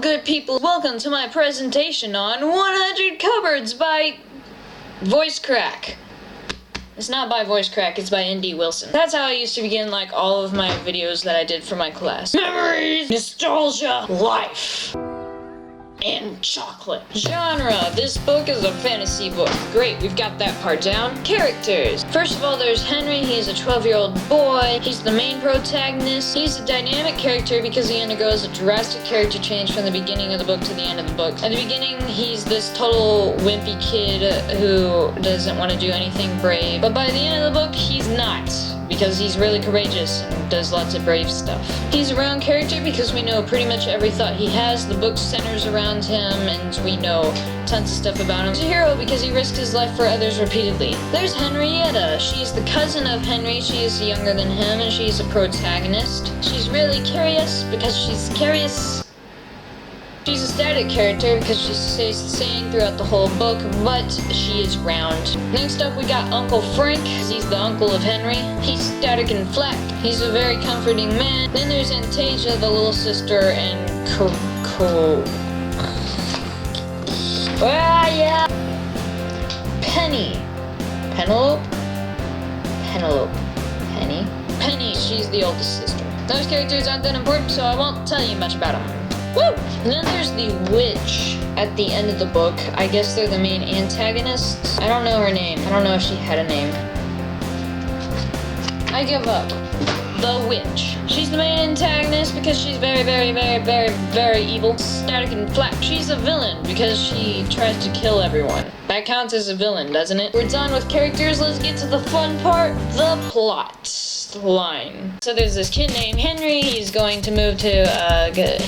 good people, welcome to my presentation on 100 Cupboards by Voice Crack. It's not by Voice Crack, it's by N.D. Wilson. That's how I used to begin like all of my videos that I did for my class. Memories, nostalgia, life, and chocolate. Genre, this book is a fantasy book. Great, we've got that part down. Characters. First of all, there's Henry. He's a 12-year-old boy. He's the main protagonist. He's a dynamic character because he undergoes a drastic character change from the beginning of the book to the end of the book. At the beginning, he's this total wimpy kid who doesn't want to do anything brave. But by the end of the book, he's not, because he's really courageous and does lots of brave stuff. He's a round character because we know pretty much every thought he has. The book centers around him and we know tons of stuff about him. He's a hero because he risked his life for others repeatedly. There's Henrietta. She's the cousin of Henry. She is younger than him and she's a protagonist. She's really curious because she's curious. She's a static character because she stays the same throughout the whole book, but she is round. Next up we got Uncle Frank. He's the uncle of Henry. He's static and flat. He's a very comforting man. Then there's Anastasia, the little sister, and Penny. Penny, she's the oldest sister. Those characters aren't that important, so I won't tell you much about them. Woo! And then there's the witch at the end of the book. I guess they're the main antagonists. I don't know her name. I don't know if she had a name. I give up. The witch. She's the main antagonist because she's very evil. Static and flat. She's a villain because she tries to kill everyone. That counts as a villain, doesn't it? We're done with characters. Let's get to the fun part. The plot line. So there's this kid named Henry. He's going to move to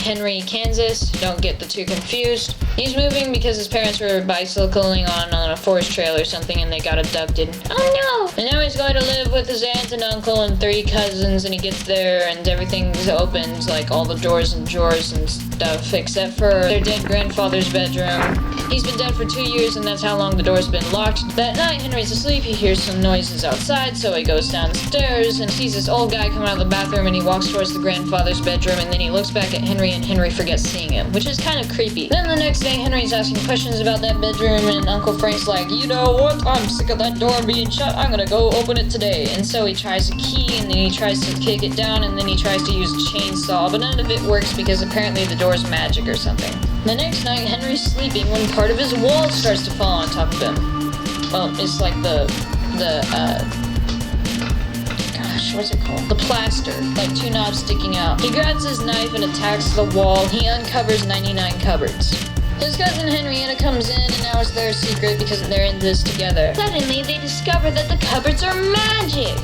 Henry, Kansas. Don't get the two confused. He's moving because his parents were bicycling on a forest trail or something and they got abducted. Oh no! And now he's going to live with his aunt and uncle and 3 cousins, and he gets there and everything's opened, like all the doors and drawers and stuff, except for their dead grandfather's bedroom. He's been dead for 2 years and that's how long the door's been locked. That night, Henry's asleep. He hears some noises outside, so he goes downstairs and sees this old guy come out of the bathroom, and he walks towards the grandfather's bedroom, and then he looks back at Henry and Henry forgets seeing him, which is kind of creepy. Then the next day, Henry's asking questions about that bedroom, and Uncle Frank's like, you know what, I'm sick of that door being shut, I'm gonna go open it today. And so he tries a key, and then he tries to kick it down, and then he tries to use a chainsaw, but none of it works because apparently the door's magic or something. The next night, Henry's sleeping when part of his wall starts to fall on top of him. Well, it's like what's it called? The plaster, like 2 knobs sticking out. He grabs his knife and attacks the wall. He uncovers 99 cupboards. His cousin Henrietta comes in, and now it's their secret because they're in this together. Suddenly, they discover that the cupboards are magic.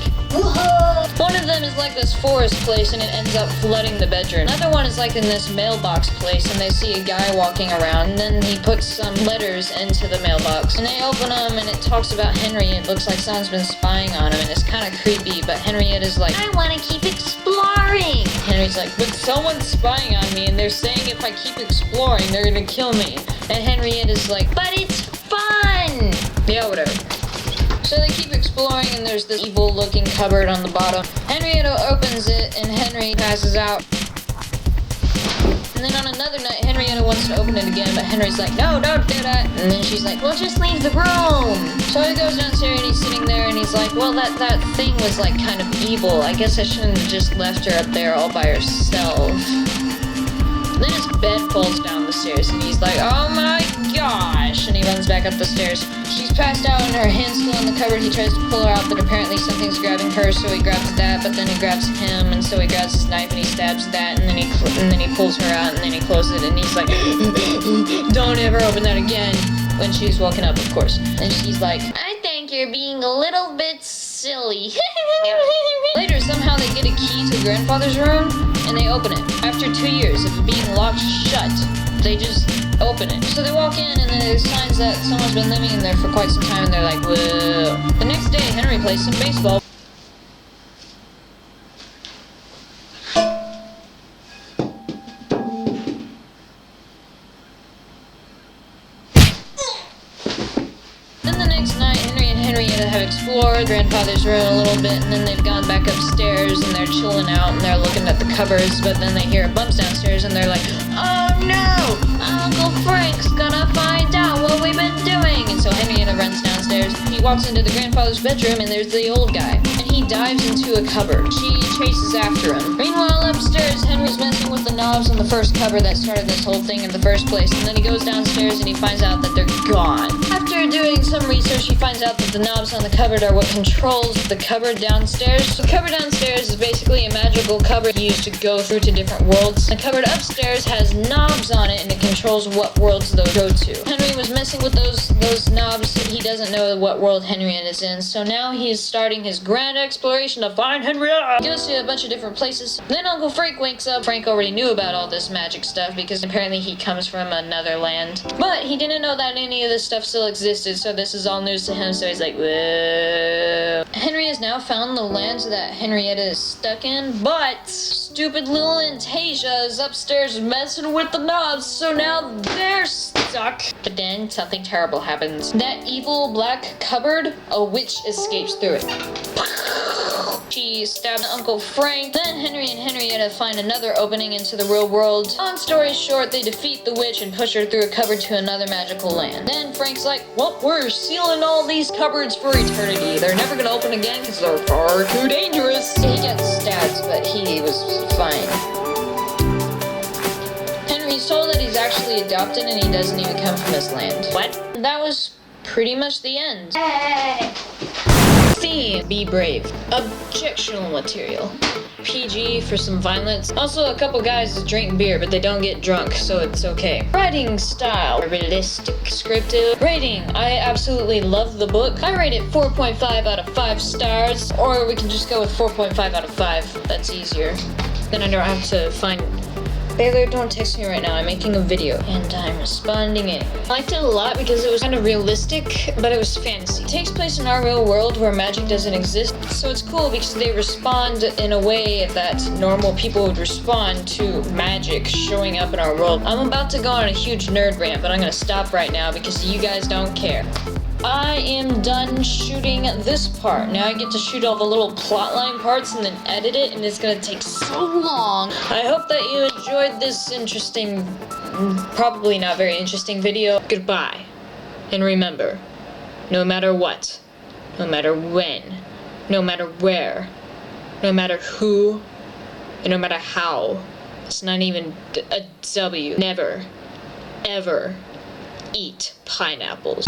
One of them is like this forest place and it ends up flooding the bedroom. Another one is like in this mailbox place and they see a guy walking around, and then he puts some letters into the mailbox and they open them and it talks about Henry. It looks like someone's been spying on him and it's kind of creepy, but Henrietta's like, I want to keep exploring. Henry's like, but someone's spying on me and they're saying if I keep exploring they're gonna kill me. And Henrietta's like, but it's fun. Yeah, whatever. So they keep exploring and there's this evil looking cupboard on the bottom. Henrietta opens it and Henry passes out. And then on another night, Henrietta wants to open it again, but Henry's like, no, don't do that. And then she's like, well, just leave the room. So he goes downstairs and he's sitting there and he's like, well, that thing was like kind of evil. I guess I shouldn't have just left her up there all by herself. Then his bed falls down the stairs and he's like, oh my gosh, and he runs back up the stairs. She's passed out and her hand's still in the cupboard. He tries to pull her out, but apparently something's grabbing her, so he grabs that, but then he grabs him, and so he grabs his knife and he stabs that, and then he pulls her out, and then he closes it, and he's like, don't ever open that again, when she's woken up, of course. And she's like, I think you're being a little bit silly. Later, somehow they get a key to the grandfather's room, and they open it. After 2 years of it being locked shut, they just open it. So they walk in, and then there's signs that someone's been living in there for quite some time, and they're like, whoa. The next day, Henry plays some baseball. Then the next night, Henry and Henrietta have explored grandfather's room a little bit, and then they've gone back upstairs, and they're chilling out, and they're looking at the cupboards, but then they hear bumps downstairs, and they're like, oh no! walks into the grandfather's bedroom and there's the old guy. And he dives into a cupboard. She chases after him. Meanwhile, upstairs, Henry's messing with the knobs on the first cupboard that started this whole thing in the first place. And then he goes downstairs and he finds out that they're gone. After doing some research, he finds out that the knobs on the cupboard are what controls the cupboard downstairs. The cupboard downstairs is basically a magical cupboard used to go through to different worlds. The cupboard upstairs has knobs on it and it controls what worlds those go to. Henry was messing with those knobs. He doesn't know what world Henriette is in, so now he's starting his grand exploration to find Henriette. He goes to a bunch of different places. Then Uncle Frank wakes up. Frank already knew about all this magic stuff because apparently he comes from another land. But he didn't know that any of this stuff still existed, so this is all news to him, so he's like, whoa. Henry has now found the land that Henrietta is stuck in, but stupid little Antasia is upstairs messing with the knobs, so now they're stuck. But then something terrible happens. That evil black cupboard, a witch escapes through it. She stabs Uncle Frank. Then Henry and Henrietta find another opening into the real world. Long story short, they defeat the witch and push her through a cupboard to another magical land. Then Frank's like, well, we're sealing all these cupboards for eternity. They're never gonna open again because they're far too dangerous. He gets stabbed, but he was fine. Henry's told that he's actually adopted and he doesn't even come from this land. What? That was pretty much the end. Hey. Theme: be brave. Objectionable material. PG for some violence. Also, a couple guys drink beer, but they don't get drunk, so it's okay. Writing style: realistic. Scripted. Rating: I absolutely love the book. I rate it 4.5 out of 5 stars, or we can just go with 4.5 out of 5. That's easier. Then I don't have to find... Baylor, don't text me right now. I'm making a video and I'm responding anyway. I liked it a lot because it was kind of realistic, but it was fantasy. It takes place in our real world where magic doesn't exist, so it's cool because they respond in a way that normal people would respond to magic showing up in our world. I'm about to go on a huge nerd rant, but I'm gonna stop right now because you guys don't care. I am done shooting this part. Now I get to shoot all the little plotline parts and then edit it, and it's gonna take so long. I hope that you enjoyed this interesting, probably not very interesting video. Goodbye. And remember, no matter what, no matter when, no matter where, no matter who, and no matter how, it's not even a W. Never, ever eat pineapples.